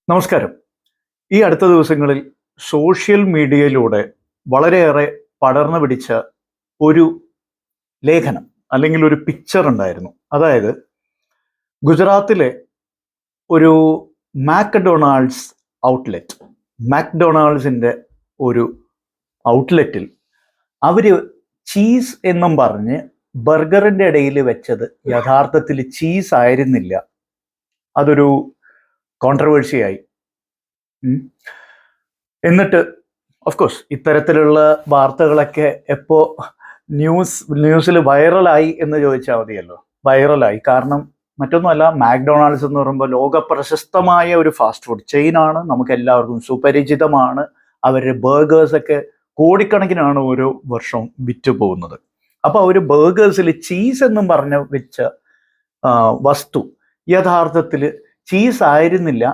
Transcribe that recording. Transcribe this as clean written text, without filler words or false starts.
നമസ്കാരം. ഈ അടുത്ത ദിവസങ്ങളിൽ സോഷ്യൽ മീഡിയയിലൂടെ വളരെയേറെ പടർന്നു പിടിച്ച ഒരു ലേഖനം അല്ലെങ്കിൽ ഒരു പിക്ചർ ഉണ്ടായിരുന്നു. അതായത് ഗുജറാത്തിലെ ഒരു മാക്ഡൊണാൾഡ്സ് ഔട്ട്ലെറ്റ്, മാക്ഡൊണാൾഡ്സിൻ്റെ ഒരു ഔട്ട്ലെറ്റിൽ അവർ ചീസ് എന്നും പറഞ്ഞ് ബർഗറിൻ്റെ ഇടയിൽ വെച്ചത് യഥാർത്ഥത്തിൽ ചീസ് ആയിരുന്നില്ല. അതൊരു കോൺട്രവേഴ്സിയായി. എന്നിട്ട് ഓഫ്കോഴ്സ് ഇത്തരത്തിലുള്ള വാർത്തകളൊക്കെ എപ്പോൾ ന്യൂസിൽ വൈറലായി എന്ന് ചോദിച്ചാൽ മതിയല്ലോ. വൈറലായി കാരണം മറ്റൊന്നുമല്ല, മാക്ഡൊണാൾഡ്സ് എന്ന് പറയുമ്പോൾ ലോക പ്രശസ്തമായ ഒരു ഫാസ്റ്റ് ഫുഡ് ചെയിനാണ്, നമുക്ക് എല്ലാവർക്കും സുപരിചിതമാണ്. അവരുടെ ബർഗേഴ്സൊക്കെ കോടിക്കണക്കിനാണ് ഓരോ വർഷവും വിറ്റ് പോകുന്നത്. അപ്പോൾ അവർ ബർഗേഴ്സിൽ ചീസ് എന്നും പറഞ്ഞ് വെച്ച വസ്തു യഥാർത്ഥത്തിൽ ചീസ് ആയിരുന്നില്ല,